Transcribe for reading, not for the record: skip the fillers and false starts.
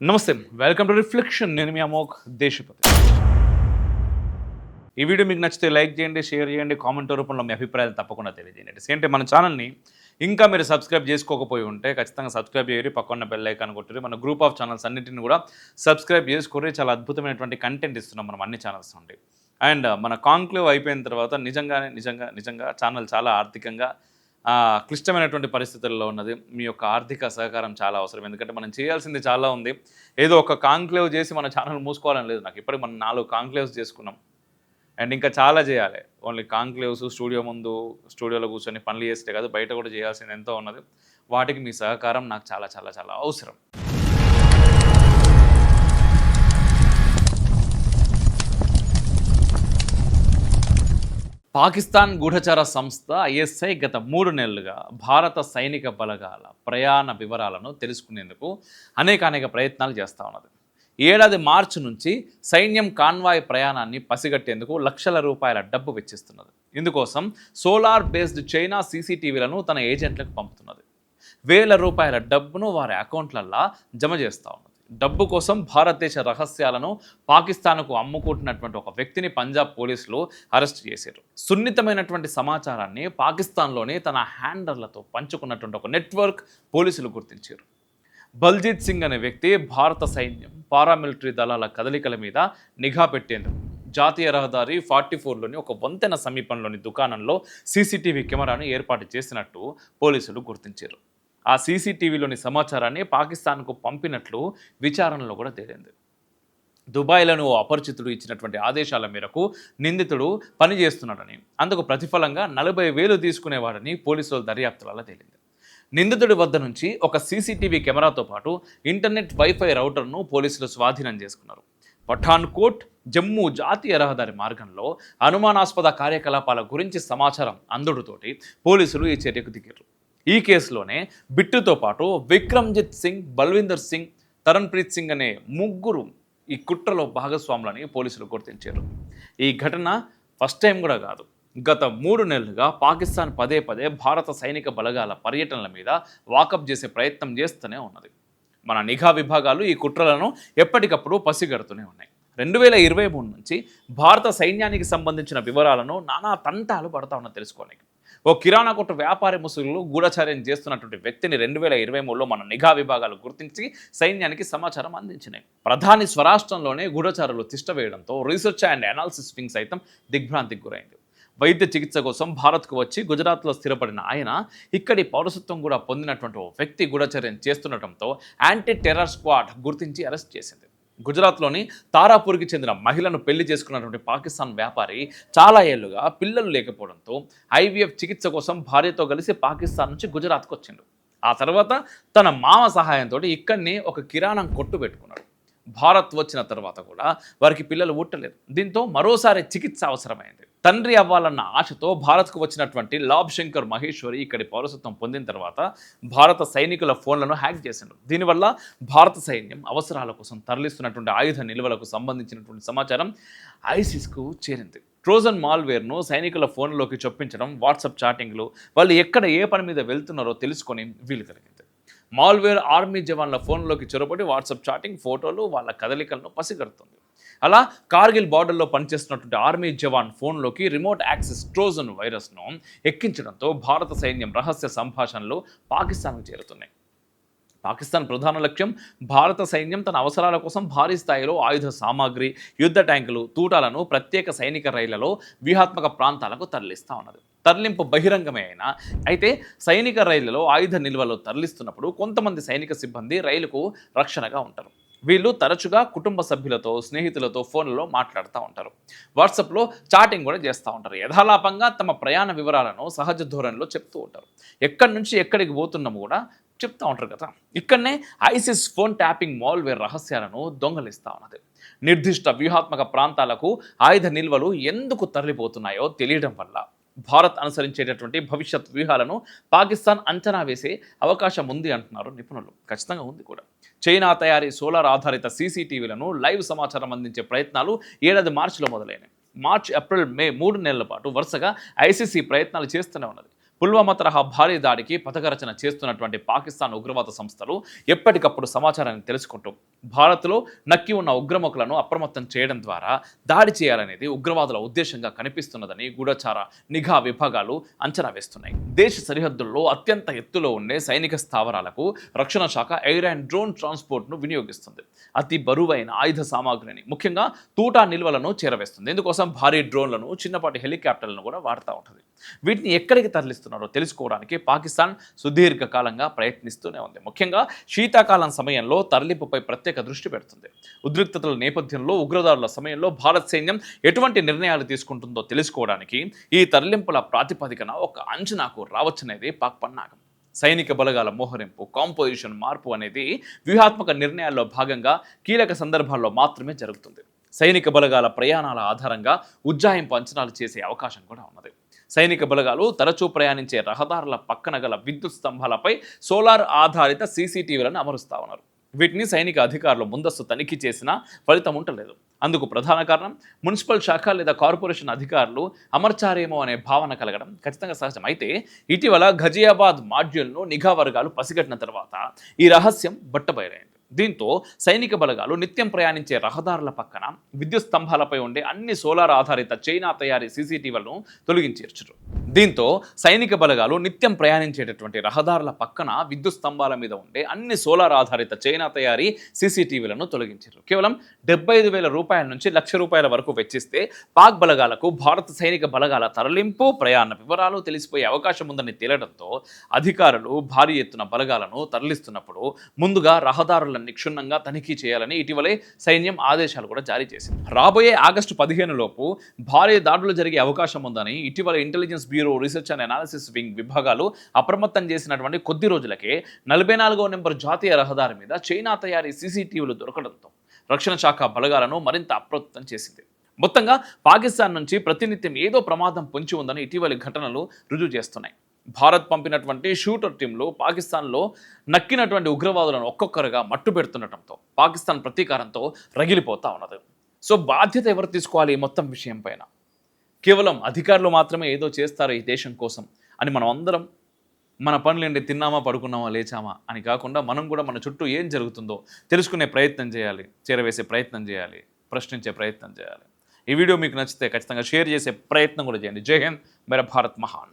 నమస్తే, welcome to reflection. నేను మీ అమోఘ్ దేశపతి. ఈ వీడియో మీకు నచ్చితే లైక్ చేయండి, షేర్ చేయండి, కామెంట్ రూపంలో మీ అభిప్రాయాలు తప్పకుండా తెలియజేయండి. సేంటే మన ఛానల్ని ఇంకా మీరు సబ్స్క్రైబ్ చేసుకోకపోయి ఉంటే ఖచ్చితంగా సబ్స్క్రైబ్ చేయరు, పక్కన బెల్ ఐకాన్ కొట్టరు. మన గ్రూప్ ఆఫ్ ఛానల్స్ అన్నింటిని కూడా సబ్స్క్రైబ్ చేసుకోరు. చాలా అద్భుతమైనటువంటి కంటెంట్ ఇస్తున్నాం మనం అన్ని ఛానల్స్ నుండి. అండ్ మన కాంక్లేవ్ అయిపోయిన తర్వాత నిజంగా ఛానల్ చాలా ఆర్థికంగా క్లిష్టమైనటువంటి పరిస్థితుల్లో ఉన్నది. మీ యొక్క ఆర్థిక సహకారం చాలా అవసరం. ఎందుకంటే మనం చేయాల్సింది చాలా ఉంది. ఏదో ఒక కాంక్లేవ్ చేసి మన ఛానల్ మూసుకోవాలని లేదు నాకు. ఇప్పటికి మనం 4 కాంక్లేవ్స్ చేసుకున్నాం అండ్ ఇంకా చాలా చేయాలి. ఓన్లీ కాంక్లేవ్స్, స్టూడియో ముందు స్టూడియోలో కూర్చొని పనులు చేస్తే కాదు, బయట కూడా చేయాల్సింది ఎంతో ఉన్నది. వాటికి మీ సహకారం నాకు చాలా చాలా చాలా అవసరం. పాకిస్తాన్ గూఢచార సంస్థ ఐఎస్ఐ గత 3 నెలలుగా భారత సైనిక బలగాల ప్రయాణ వివరాలను తెలుసుకునేందుకు అనేక ప్రయత్నాలు చేస్తూ ఉన్నది. ఏడాది మార్చి నుంచి సైన్యం కాన్వాయ్ ప్రయాణాన్ని పసిగట్టేందుకు లక్షల రూపాయల డబ్బు వెచ్చిస్తున్నది. ఇందుకోసం సోలార్ బేస్డ్ చైనా సీసీటీవీలను తన ఏజెంట్లకు పంపుతున్నది. వేల రూపాయల డబ్బును వారి అకౌంట్లల్లో జమ చేస్తూ ఉన్నది. డబ్బు కోసం భారతదేశ రహస్యాలను పాకిస్తాన్కు అమ్ముకుంటున్నటువంటి ఒక వ్యక్తిని పంజాబ్ పోలీసులు అరెస్ట్ చేశారు. సున్నితమైనటువంటి సమాచారాన్ని పాకిస్తాన్లోని తన హ్యాండర్లతో పంచుకున్నటువంటి ఒక నెట్వర్క్ పోలీసులు గుర్తించారు. బల్జీత్ సింగ్ అనే వ్యక్తి భారత సైన్యం పారామిలిటరీ దళాల కదలికల మీద నిఘా పెట్టేందుకు జాతీయ రహదారి 44లోని ఒక వంతెన సమీపంలోని దుకాణంలో సీసీటీవీ కెమెరాను ఏర్పాటు చేసినట్టు పోలీసులు గుర్తించారు. ఆ సీసీటీవీలోని సమాచారాన్ని పాకిస్తాన్కు పంపినట్లు విచారణలో కూడా తేలింది. దుబాయ్లోని ఓ అపరిచితుడు ఇచ్చినటువంటి ఆదేశాల మేరకు నిందితుడు పనిచేస్తున్నాడని, అందుకు ప్రతిఫలంగా 40,000 తీసుకునేవాడని పోలీసుల దర్యాప్తులలో తేలింది. నిందితుడి వద్ద నుంచి ఒక సీసీటీవీ కెమెరాతో పాటు ఇంటర్నెట్ వైఫై రౌటర్ను పోలీసులు స్వాధీనం చేసుకున్నారు. పఠాన్కోట్ జమ్మూ జాతీయ రహదారి మార్గంలో అనుమానాస్పద కార్యకలాపాల గురించి సమాచారం అందుడుతోటి పోలీసులు ఈ చర్యకు దిగారు. ఈ కేసులోనే బిట్టుతో పాటు విక్రమ్జిత్ సింగ్, బల్విందర్ సింగ్, తరణ్ప్రీత్ సింగ్ అనే 3 ఈ కుట్రలో భాగస్వాములని పోలీసులు గుర్తించారు. ఈ ఘటన ఫస్ట్ టైం కూడా కాదు. గత 3 నెలలుగా పాకిస్తాన్ పదే భారత సైనిక బలగాల పర్యటనల మీద వాకప్ చేసే ప్రయత్నం చేస్తూనే ఉన్నది. మన నిఘా విభాగాలు ఈ కుట్రలను ఎప్పటికప్పుడు పసిగడుతూనే ఉన్నాయి. 2023 నుంచి భారత సైన్యానికి సంబంధించిన వివరాలను నానా తంటాలు పడతా ఉన్న తెలుసుకోనికి ఓ కిరాణా కొట్టు వ్యాపారి ముసుగులు గూఢచార్యం చేస్తున్నటువంటి వ్యక్తిని 2023లో మన నిఘా విభాగాలు గుర్తించి సైన్యానికి సమాచారం అందించినాయి. ప్రధాని స్వరాష్ట్రంలోనే గూఢచారులు తిష్టవేయడంతో రీసెర్చ్ అండ్ అనాలిసిస్ వింగ్ సైతం దిగ్భ్రాంతికి గురైంది. వైద్య చికిత్స కోసం భారత్కు వచ్చి గుజరాత్లో స్థిరపడిన ఆయన ఇక్కడి పౌరసత్వం కూడా పొందినటువంటి ఓ వ్యక్తి గూఢచర్యం చేస్తుండటంతో యాంటీ టెర్రర్ స్క్వాడ్ గుర్తించి అరెస్ట్ చేసింది. గుజరాత్లోని తారాపూర్కి చెందిన మహిళను పెళ్లి చేసుకున్నటువంటి పాకిస్తాన్ వ్యాపారి చాలా ఏళ్లుగా పిల్లలు లేకపోవడంతో ఐవీఎఫ్ చికిత్స కోసం భార్యతో కలిసి పాకిస్తాన్ నుంచి గుజరాత్కు వచ్చిండు. ఆ తర్వాత తన మామ సహాయంతో ఇక్కడిని ఒక కిరాణం కొట్టు పెట్టుకున్నాడు. భారత్ వచ్చిన తర్వాత కూడా వారికి పిల్లలు పుట్టలేదు. దీంతో మరోసారి చికిత్స అవసరమైంది. తండ్రి అవ్వాలన్న ఆశతో భారత్కు వచ్చినటువంటి లాబ్ శంకర్ మహేశ్వరి ఇక్కడి పౌరసత్వం పొందిన తర్వాత భారత సైనికుల ఫోన్లను హ్యాక్ చేసిండు. దీనివల్ల భారత సైన్యం అవసరాల కోసం తరలిస్తున్నటువంటి ఆయుధ నిల్వలకు సంబంధించినటువంటి సమాచారం ఐసిస్కు చేరింది. ట్రోజన్ మాల్వేర్ను సైనికుల ఫోన్లోకి చొప్పించడం, వాట్సాప్ చాటింగ్లు, వాళ్ళు ఎక్కడ ఏ పని మీద వెళ్తున్నారో తెలుసుకొని వీలు కలిగింది. మాల్వేర్ ఆర్మీ జవాన్ల ఫోన్లోకి చొరబడి వాట్సాప్ చాటింగ్, ఫోటోలు, వాళ్ళ కదలికలను పసిగడుతుంది. అలా కార్గిల్ బార్డర్లో పనిచేస్తున్నటువంటి ఆర్మీ జవాన్ ఫోన్లోకి రిమోట్ యాక్సెస్ ట్రోజన్ వైరస్ను ఎక్కించడంతో భారత సైన్యం రహస్య సంభాషణలు పాకిస్తాన్కు చేరుతున్నాయి. పాకిస్తాన్ ప్రధాన లక్ష్యం భారత సైన్యం తన అవసరాల కోసం భారీ స్థాయిలో ఆయుధ సామాగ్రి, యుద్ధ ట్యాంకులు, తూటాలను ప్రత్యేక సైనిక రైళ్లలో వ్యూహాత్మక ప్రాంతాలకు తరలిస్తూ ఉన్నది. తరలింపు బహిరంగమే అయినా అయితే సైనిక రైళ్లలో ఆయుధ నిల్వలు తరలిస్తున్నప్పుడు కొంతమంది సైనిక సిబ్బంది రైలుకు రక్షణగా ఉంటారు. వీళ్ళు తరచుగా కుటుంబ సభ్యులతో, స్నేహితులతో ఫోన్లలో మాట్లాడుతూ ఉంటారు. వాట్సాప్లో చాటింగ్ కూడా చేస్తూ ఉంటారు. యథాలాపంగా తమ ప్రయాణ వివరాలను సహజ ధోరణిలో చెప్తూ ఉంటారు. ఎక్కడి నుంచి ఎక్కడికి పోతున్నామో కూడా చెప్తూ ఉంటారు కదా. ఇక్కడనే ఐసిస్ ఫోన్ ట్యాపింగ్ మాల్వేర్ రహస్యాలను దొంగలిస్తూ ఉన్నది. నిర్దిష్ట వ్యూహాత్మక ప్రాంతాలకు ఆయుధ నిల్వలు ఎందుకు తరలిపోతున్నాయో తెలియడం వల్ల భారత్ అనుసరించేటటువంటి భవిష్యత్ వ్యూహాలను పాకిస్తాన్ అంచనా వేసే అవకాశం ఉంది అంటున్నారు నిపుణులు. ఖచ్చితంగా ఉంది కూడా. చైనా తయారీ సోలార్ ఆధారిత సీసీటీవీలను లైవ్ సమాచారం అందించే ప్రయత్నాలు ఏడాది మార్చిలో మొదలైనవి. మార్చ్, ఏప్రిల్, మే 3 నెలల పాటు వరుసగా ఐసీసీ ప్రయత్నాలు చేస్తూనే ఉన్నది. పుల్వామా తరహా భారీ దాడికి పథకరచన చేస్తున్నటువంటి పాకిస్తాన్ ఉగ్రవాద సంస్థలు ఎప్పటికప్పుడు సమాచారాన్ని తెలుసుకుంటూ భారత్లో నక్కి ఉన్న ఉగ్రముఖులను అప్రమత్తం చేయడం ద్వారా దాడి చేయాలనేది ఉగ్రవాదుల ఉద్దేశంగా కనిపిస్తున్నదని గూఢచార నిఘా విభాగాలు అంచనా వేస్తున్నాయి. దేశ సరిహద్దుల్లో అత్యంత ఎత్తులో ఉండే సైనిక స్థావరాలకు రక్షణ శాఖ ఎయిర్ అండ్ డ్రోన్ ట్రాన్స్పోర్ట్ను వినియోగిస్తుంది. అతి బరువైన ఆయుధ సామాగ్రిని ముఖ్యంగా తూటా నిల్వలను చేరవేస్తుంది. ఇందుకోసం భారీ డ్రోన్లను చిన్నపాటి హెలికాప్టర్లను కూడా వాడుతూ ఉంటుంది. వీటిని ఎక్కడికి తరలిస్తున్నారో తెలుసుకోవడానికి పాకిస్తాన్ సుదీర్ఘకాలంగా ప్రయత్నిస్తూనే ఉంది. ముఖ్యంగా శీతాకాలం సమయంలో తరలింపుపై ప్రత్యేక దృష్టి పెడుతుంది. ఉద్రిక్తతల నేపథ్యంలో ఉగ్రదాడుల సమయంలో భారత్ సైన్యం ఎటువంటి నిర్ణయాలు తీసుకుంటుందో తెలుసుకోవడానికి ఈ తరలింపుల ప్రాతిపదికన ఒక అంచనాకు రావచ్చనేది పాక్ పన్నాగం. సైనిక బలగాల మోహరింపు, కాంపోజిషన్ మార్పు అనేది వ్యూహాత్మక నిర్ణయాల్లో భాగంగా కీలక సందర్భాల్లో మాత్రమే జరుగుతుంది. సైనిక బలగాల ప్రయాణాల ఆధారంగా ఉజ్జాయింపు అంచనాలు చేసే అవకాశం కూడా ఉన్నది. సైనిక బలగాలు తరచూ ప్రయాణించే రహదారుల పక్కన గల విద్యుత్ స్తంభాలపై సోలార్ ఆధారిత సీసీటీవీలను అమరుస్తా ఉన్నారు. వీటిని సైనిక అధికారులు ముందస్తు తనిఖీ చేసినా ఫలితం ఉండలేదు. అందుకు ప్రధాన కారణం మున్సిపల్ శాఖ లేదా కార్పొరేషన్ అధికారులు అమర్చారేమో అనే భావన కలగడం ఖచ్చితంగా సహజం. అయితే ఇటీవల ఘజియాబాద్ మాడ్యూల్ను నిఘా వర్గాలు పసిగట్టిన తర్వాత ఈ రహస్యం బట్టబయలైంది. దీంతో సైనిక బలగాలు నిత్యం ప్రయాణించే రహదారుల పక్కన విద్యుత్ స్తంభాలపై ఉండే అన్ని సోలార్ ఆధారిత చైనా తయారీ సీసీటీవీలను తొలగించేర్చారు. దీంతో సైనిక బలగాలు నిత్యం ప్రయాణించేటటువంటి రహదారుల పక్కన విద్యుత్ స్తంభాల మీద ఉండే అన్ని సోలార్ ఆధారిత చైనా తయారీ సీసీటీవీలను తొలగించారు. కేవలం 75,000 రూపాయల నుంచి ₹1,00,000 వరకు వెచ్చిస్తే పాక్ బలగాలకు భారత సైనిక బలగాల తరలింపు, ప్రయాణ వివరాలు తెలిసిపోయే అవకాశం ఉందని తేలడంతో అధికారులు భారీ ఎత్తున బలగాలను తరలిస్తున్నప్పుడు ముందుగా రహదారులను క్షుణ్ణంగా తనిఖీ చేయాలని ఇటీవలే సైన్యం ఆదేశాలు కూడా జారీ చేసింది. రాబోయే ఆగస్టు 15 లోపు భారీ దాడులు జరిగే అవకాశం ఉందని ఇటీవల intelligence bureau research and analysis wing విభాగాలు అప్రమత్తం చేసినటువంటి కొద్ది రోజులకే 44వ నెంబర్ జాతీయ రహదారి మీద చైనా తయారీ సీసీటీవీలు దొరకడంతో రక్షణ శాఖ బలగాలను మరింత అప్రమత్తం చేసింది. మొత్తంగా పాకిస్తాన్ నుంచి ప్రతినిత్యం ఏదో ప్రమాదం పొంచి ఉందని ఇటీవలి ఘటనలు రుజువు చేస్తున్నాయి. భారత్ పంపినటువంటి షూటర్ టీంలు పాకిస్తాన్లో నక్కినటువంటి ఉగ్రవాదులను ఒక్కొక్కరుగా మట్టు పెడుతుండటంతో పాకిస్తాన్ ప్రతీకారంతో రగిలిపోతా ఉన్నది. సో బాధ్యత ఎవరు తీసుకోవాలి ఈ మొత్తం విషయం పైన? కేవలం అధికారులు మాత్రమే ఏదో చేస్తారు ఈ దేశం కోసం అని మనం అందరం మన పనులేంటి తిన్నామా, పడుకున్నామా, లేచామా అని కాకుండా మనం కూడా మన చుట్టూ ఏం జరుగుతుందో తెలుసుకునే ప్రయత్నం చేయాలి, చేరవేసే ప్రయత్నం చేయాలి, ప్రశ్నించే ప్రయత్నం చేయాలి. ఈ వీడియో మీకు నచ్చితే ఖచ్చితంగా షేర్ చేసే ప్రయత్నం కూడా చేయండి. జై హింద్, మేరా భారత్ మహాన్.